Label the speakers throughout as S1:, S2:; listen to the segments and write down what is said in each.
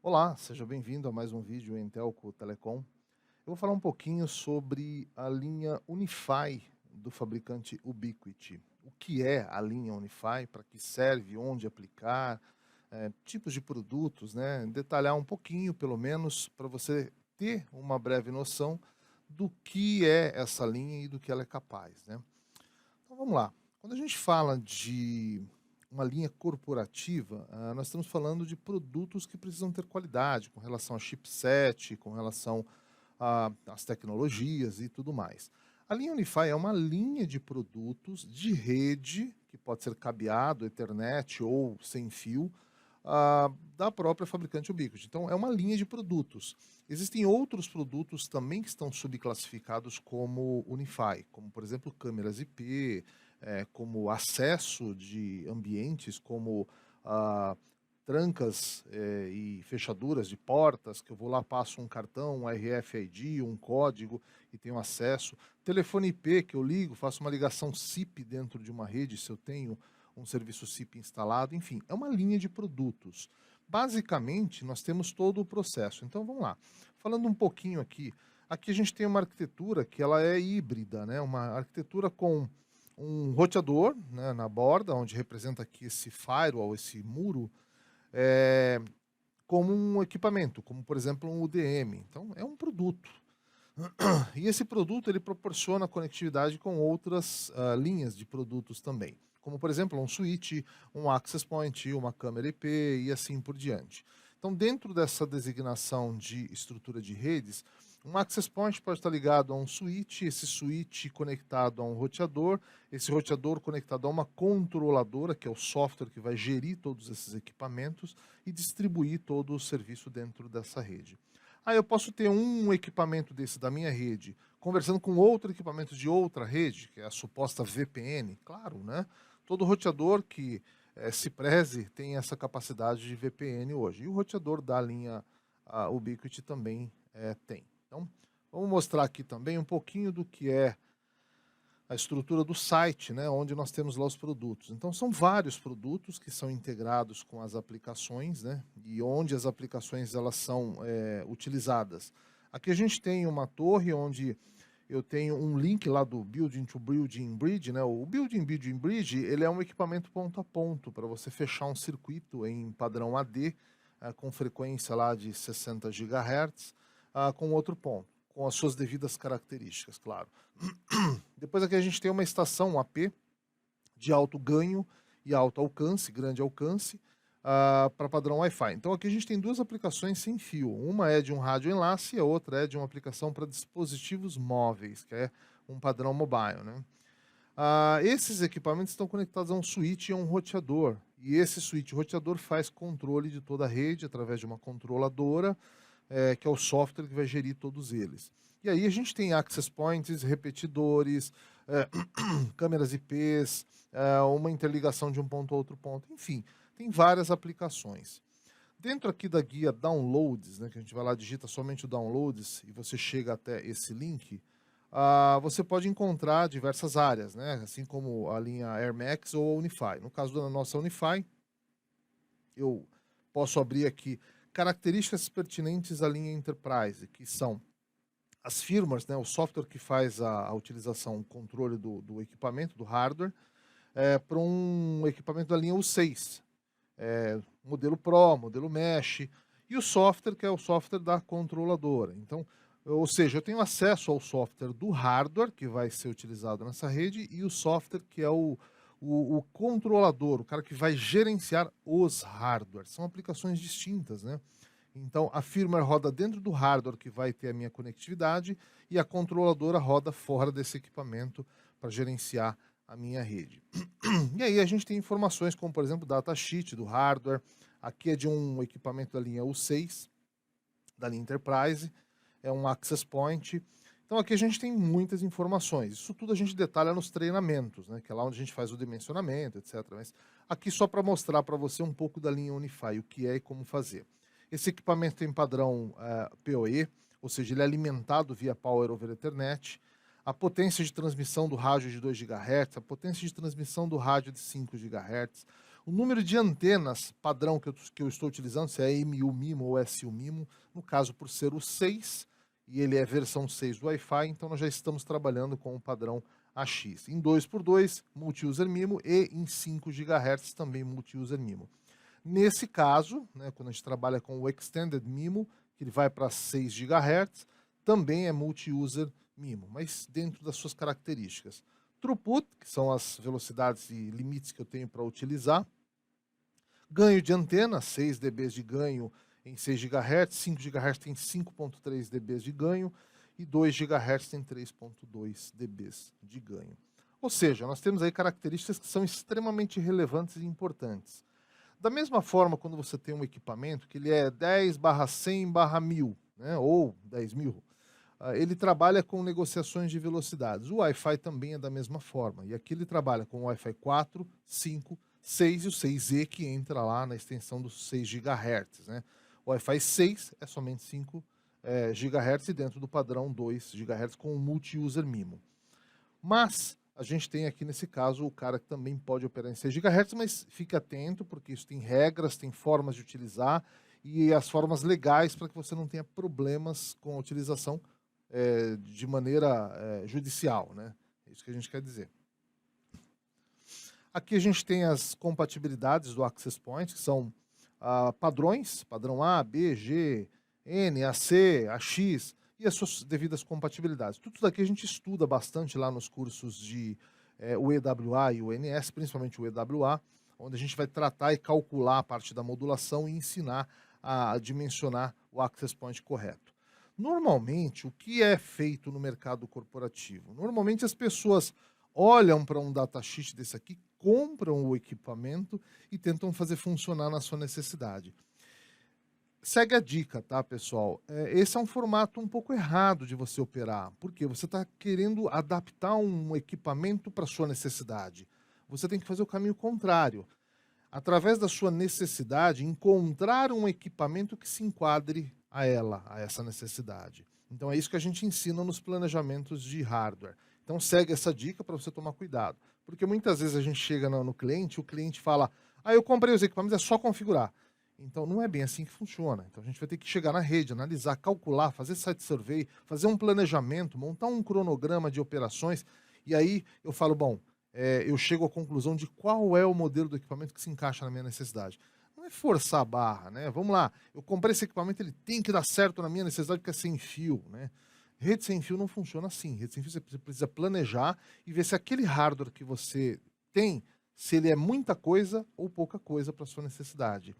S1: Olá, seja bem-vindo a mais um vídeo em Telco Telecom. Eu vou falar um pouquinho sobre a linha Unify do fabricante Ubiquiti. O que é a linha Unify, para que serve, onde aplicar, tipos de produtos, né? Detalhar um pouquinho, pelo menos, para você ter uma breve noção do que é essa linha e do que ela é capaz, né? Então vamos lá. Quando a gente fala de uma linha corporativa, nós estamos falando de produtos que precisam ter qualidade com relação a chipset, com relação às tecnologias e tudo mais. A linha Unify é uma linha de produtos de rede, que pode ser cabeado, Ethernet ou sem fio, da própria fabricante Ubiquiti. Então, é uma linha de produtos. Existem outros produtos também que estão subclassificados como Unify, como, por exemplo, câmeras IP, como acesso de ambientes, como ah, trancas e fechaduras de portas, que eu vou lá, passo um cartão, um RFID, um código e tenho acesso. Telefone IP, que eu ligo, faço uma ligação SIP dentro de uma rede, se eu tenho um serviço SIP instalado, enfim, é uma linha de produtos. Basicamente, nós temos todo o processo. Então, vamos lá. Falando um pouquinho aqui a gente tem uma arquitetura que ela é híbrida, né? Uma arquitetura com um roteador, né, na borda, onde representa aqui esse firewall, esse muro, eh, como um equipamento, como por exemplo um UDM. Então, é um produto. E esse produto ele proporciona conectividade com outras linhas de produtos também, como por exemplo um switch, um access point, uma câmera IP e assim por diante. Então, dentro dessa designação de estrutura de redes, um access point pode estar ligado a um switch, esse switch conectado a um roteador, esse roteador conectado a uma controladora, que é o software que vai gerir todos esses equipamentos e distribuir todo o serviço dentro dessa rede. Eu posso ter um equipamento desse da minha rede, conversando com outro equipamento de outra rede, que é a suposta VPN. Claro, né? Todo roteador que se preze tem essa capacidade de VPN hoje. E o roteador da linha Ubiquiti também tem. Então, vamos mostrar aqui também um pouquinho do que é a estrutura do site, né, onde nós temos lá os produtos. Então são vários produtos que são integrados com as aplicações, né, e onde as aplicações elas são utilizadas. Aqui a gente tem uma torre onde eu tenho um link lá do Building to Building Bridge, né? O Building Bridge, ele é um equipamento ponto a ponto para você fechar um circuito em padrão AD, com frequência lá de 60 GHz, com outro ponto, com as suas devidas características, claro. Depois aqui a gente tem uma estação, um AP, de alto ganho e alto alcance, grande alcance, para padrão Wi-Fi. Então aqui a gente tem duas aplicações sem fio. Uma é de um rádio enlace e a outra é de uma aplicação para dispositivos móveis, que é um padrão mobile, né? Esses equipamentos estão conectados a um switch e a um roteador. E esse switch roteador faz controle de toda a rede através de uma controladora, que é o software que vai gerir todos eles. E aí a gente tem access points, repetidores, câmeras IPs, uma interligação de um ponto a outro ponto, enfim, tem várias aplicações. Dentro aqui da guia Downloads, né, que a gente vai lá, digita somente o Downloads e você chega até esse link, você pode encontrar diversas áreas, né, assim como a linha Air Max ou a Unify. No caso da nossa Unify, eu posso abrir aqui características pertinentes à linha Enterprise, que são as firmwares, né, o software que faz a utilização, o controle do equipamento, do hardware, para um equipamento da linha U6, modelo Pro, modelo Mesh, e o software, que é o software da controladora. Então, ou seja, eu tenho acesso ao software do hardware, que vai ser utilizado nessa rede, e o software que é o controlador, o cara que vai gerenciar os hardwares. São aplicações distintas, né? Então, a firmware roda dentro do hardware que vai ter a minha conectividade e a controladora roda fora desse equipamento para gerenciar a minha rede. E aí a gente tem informações como, por exemplo, datasheet do hardware. Aqui é de um equipamento da linha U6, da linha Enterprise, é um access point. Então aqui a gente tem muitas informações. Isso tudo a gente detalha nos treinamentos, né, que é lá onde a gente faz o dimensionamento, etc. Mas aqui só para mostrar para você um pouco da linha Unify, o que é e como fazer. Esse equipamento tem padrão PoE, ou seja, ele é alimentado via Power over Ethernet. A potência de transmissão do rádio de 2 GHz, a potência de transmissão do rádio de 5 GHz. O número de antenas padrão que eu estou utilizando, se é MU MIMO ou SU MIMO, no caso por ser o 6, e ele é versão 6 do Wi-Fi, então nós já estamos trabalhando com o padrão AX. Em 2x2, multi-user MIMO, e em 5 GHz também multi-user MIMO. Nesse caso, né, quando a gente trabalha com o Extended MIMO, que ele vai para 6 GHz, também é multi-user MIMO, mas dentro das suas características. Throughput, que são as velocidades e limites que eu tenho para utilizar. Ganho de antena, 6 dB de ganho em 6 GHz, 5 GHz tem 5.3 dB de ganho e 2 GHz tem 3.2 dB de ganho. Ou seja, nós temos aí características que são extremamente relevantes e importantes. Da mesma forma, quando você tem um equipamento que ele é 10/100/1000, né, ou 10.000, ele trabalha com negociações de velocidades. O Wi-Fi também é da mesma forma. E aqui ele trabalha com o Wi-Fi 4, 5, 6 e o 6E, que entra lá na extensão dos 6 GHz. Né? O Wi-Fi 6 é somente 5 GHz e dentro do padrão 2 GHz com o multi-user MIMO. Mas a gente tem aqui nesse caso o cara que também pode operar em 6 GHz, mas fique atento porque isso tem regras, tem formas de utilizar e as formas legais para que você não tenha problemas com a utilização de maneira judicial, né? É isso que a gente quer dizer. Aqui a gente tem as compatibilidades do Access Point, que são padrões, padrão A, B, G, N, AC, AX, e as suas devidas compatibilidades. Tudo isso daqui a gente estuda bastante lá nos cursos de o EWA e o NS, principalmente o EWA, onde a gente vai tratar e calcular a parte da modulação e ensinar a dimensionar o Access Point correto. Normalmente, o que é feito no mercado corporativo? Normalmente as pessoas olham para um datasheet desse aqui, compram o equipamento e tentam fazer funcionar na sua necessidade. Segue a dica, tá, pessoal? Esse é um formato um pouco errado de você operar, porque você está querendo adaptar um equipamento para sua necessidade. Você tem que fazer o caminho contrário. Através da sua necessidade, encontrar um equipamento que se enquadre a ela, a essa necessidade. Então é isso que a gente ensina nos planejamentos de hardware. Então segue essa dica para você tomar cuidado. Porque muitas vezes a gente chega no cliente, o cliente fala, eu comprei os equipamentos, é só configurar. Então não é bem assim que funciona. Então a gente vai ter que chegar na rede, analisar, calcular, fazer site survey, fazer um planejamento, montar um cronograma de operações, e aí eu falo, bom, eu chego à conclusão de qual é o modelo do equipamento que se encaixa na minha necessidade. Não é forçar a barra, né? Vamos lá, eu comprei esse equipamento, ele tem que dar certo na minha necessidade porque é sem fio, né? Rede sem fio não funciona assim. Rede sem fio você precisa planejar e ver se aquele hardware que você tem, se ele é muita coisa ou pouca coisa para sua necessidade.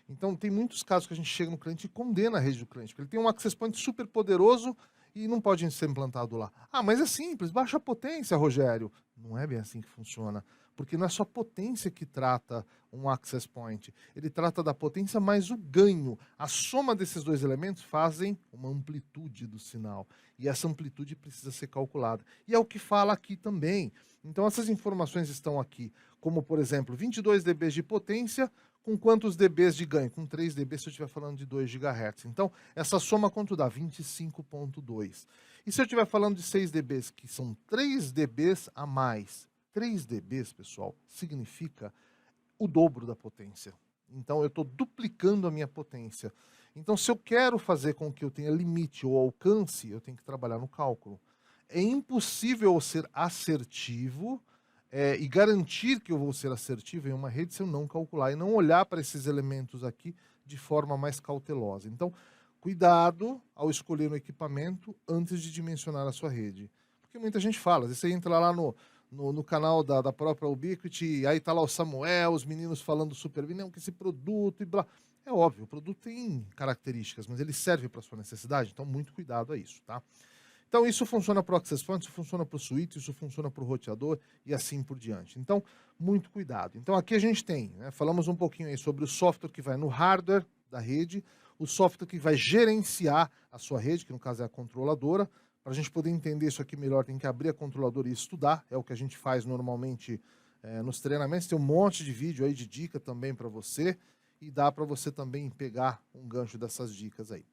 S1: Então, tem muitos casos que a gente chega no cliente e condena a rede do cliente, porque ele tem um access point super poderoso e não pode ser implantado lá. Mas é simples, baixa a potência, Rogério. Não é bem assim que funciona, porque não é só potência que trata um access point, ele trata da potência mais o ganho. A soma desses dois elementos fazem uma amplitude do sinal, e essa amplitude precisa ser calculada. E é o que fala aqui também. Então, essas informações estão aqui, como, por exemplo, 22 dB de potência, com quantos dBs de ganho? Com 3 dB se eu estiver falando de 2 GHz. Então, essa soma quanto dá? 25.2. E se eu estiver falando de 6 dBs, que são 3 dBs a mais? 3 dBs, pessoal, significa o dobro da potência. Então, eu estou duplicando a minha potência. Então, se eu quero fazer com que eu tenha limite ou alcance, eu tenho que trabalhar no cálculo. É impossível eu ser assertivo e garantir que eu vou ser assertivo em uma rede se eu não calcular e não olhar para esses elementos aqui de forma mais cautelosa. Então, cuidado ao escolher um equipamento antes de dimensionar a sua rede. Porque muita gente fala, às vezes você entra lá no canal da própria Ubiquiti, aí tá lá o Samuel, os meninos falando super bem, não, que esse produto e blá. É óbvio, o produto tem características, mas ele serve para sua necessidade, então muito cuidado a isso, tá? Então, isso funciona para o Access Point, isso funciona para o switch, isso funciona para o roteador e assim por diante. Então, muito cuidado. Então, aqui a gente tem, né, falamos um pouquinho aí sobre o software que vai no hardware da rede, o software que vai gerenciar a sua rede, que no caso é a controladora. Para a gente poder entender isso aqui melhor, tem que abrir a controladora e estudar, é o que a gente faz normalmente nos treinamentos. Tem um monte de vídeo aí de dica também para você, e dá para você também pegar um gancho dessas dicas aí.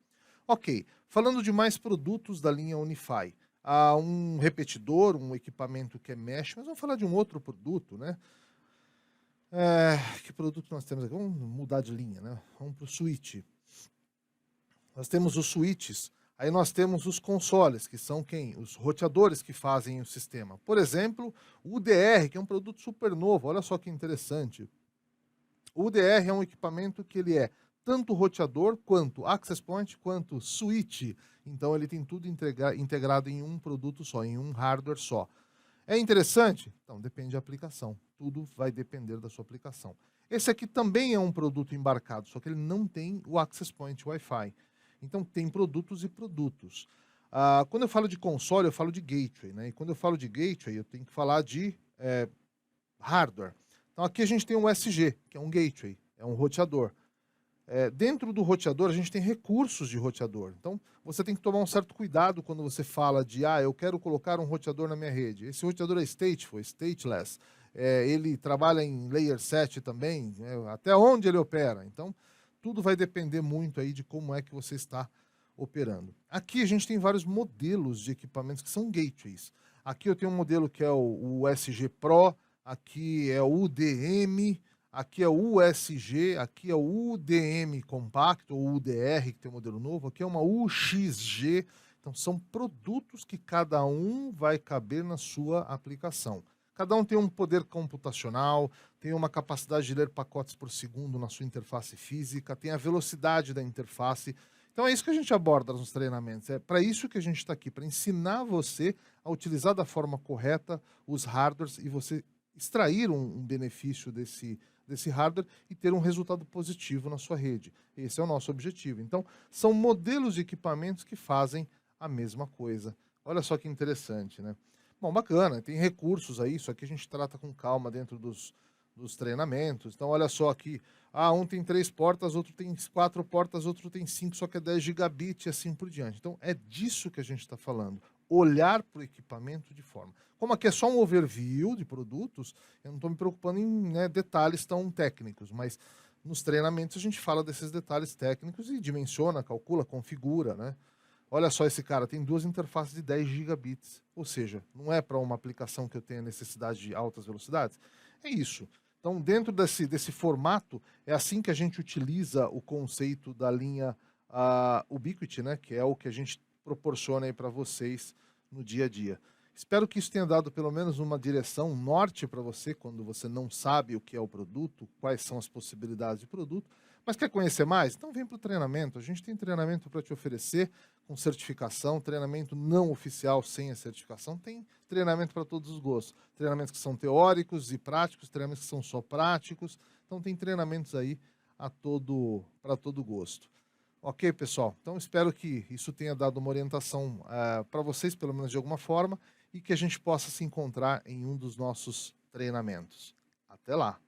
S1: Ok, falando de mais produtos da linha Unify, há um repetidor, um equipamento que é mesh, mas vamos falar de um outro produto, né? Que produto nós temos aqui? Vamos mudar de linha, né? Vamos para o switch. Nós temos os switches, aí nós temos os consoles, que são quem? Os roteadores que fazem o sistema. Por exemplo, o UDR, que é um produto super novo, olha só que interessante. O UDR é um equipamento que ele é tanto roteador, quanto access point, quanto switch. Então ele tem tudo integrado em um produto só, em um hardware só. É interessante? Então depende da aplicação. Tudo vai depender da sua aplicação. Esse aqui também é um produto embarcado, só que ele não tem o access point Wi-Fi. Então tem produtos e produtos. Quando eu falo de console, eu falo de gateway, né? E quando eu falo de gateway, eu tenho que falar de hardware. Então aqui a gente tem um USG, que é um gateway, é um roteador. Dentro do roteador, a gente tem recursos de roteador. Então, você tem que tomar um certo cuidado quando você fala de, eu quero colocar um roteador na minha rede. Esse roteador é stateful, stateless. Ele trabalha em layer 7 também, né, até onde ele opera. Então, tudo vai depender muito aí de como é que você está operando. Aqui a gente tem vários modelos de equipamentos que são gateways. Aqui eu tenho um modelo que é o USG Pro, aqui é o UDM, aqui é o USG, aqui é o UDM Compacto, ou UDR, que tem um modelo novo, aqui é uma UXG. Então, são produtos que cada um vai caber na sua aplicação. Cada um tem um poder computacional, tem uma capacidade de ler pacotes por segundo na sua interface física, tem a velocidade da interface. Então, é isso que a gente aborda nos treinamentos. É para isso que a gente está aqui, para ensinar você a utilizar da forma correta os hardwares e você extrair um benefício desse hardware e ter um resultado positivo na sua rede. Esse é o nosso objetivo. Então, são modelos de equipamentos que fazem a mesma coisa. Olha só que interessante, né? Bom, bacana, tem recursos aí, isso aqui a gente trata com calma dentro dos treinamentos. Então, olha só aqui, um tem 3 portas, outro tem 4 portas, outro tem 5, só que é 10 gigabit e assim por diante. Então, é disso que a gente está falando. Olhar para o equipamento de forma. Como aqui é só um overview de produtos, eu não estou me preocupando em detalhes tão técnicos, mas nos treinamentos a gente fala desses detalhes técnicos e dimensiona, calcula, configura, né? Olha só esse cara, tem 2 interfaces de 10 gigabits, ou seja, não é para uma aplicação que eu tenha necessidade de altas velocidades. É isso. Então, dentro desse formato, é assim que a gente utiliza o conceito da linha Ubiquiti, né? Que é o que a gente proporciona aí para vocês no dia a dia. Espero que isso tenha dado pelo menos uma direção, um norte para você, quando você não sabe o que é o produto, quais são as possibilidades de produto. Mas quer conhecer mais? Então vem para o treinamento. A gente tem treinamento para te oferecer com certificação, treinamento não oficial sem a certificação. Tem treinamento para todos os gostos. Treinamentos que são teóricos e práticos, treinamentos que são só práticos. Então tem treinamentos aí para todo gosto. Ok, pessoal? Então espero que isso tenha dado uma orientação para vocês, pelo menos de alguma forma, e que a gente possa se encontrar em um dos nossos treinamentos. Até lá!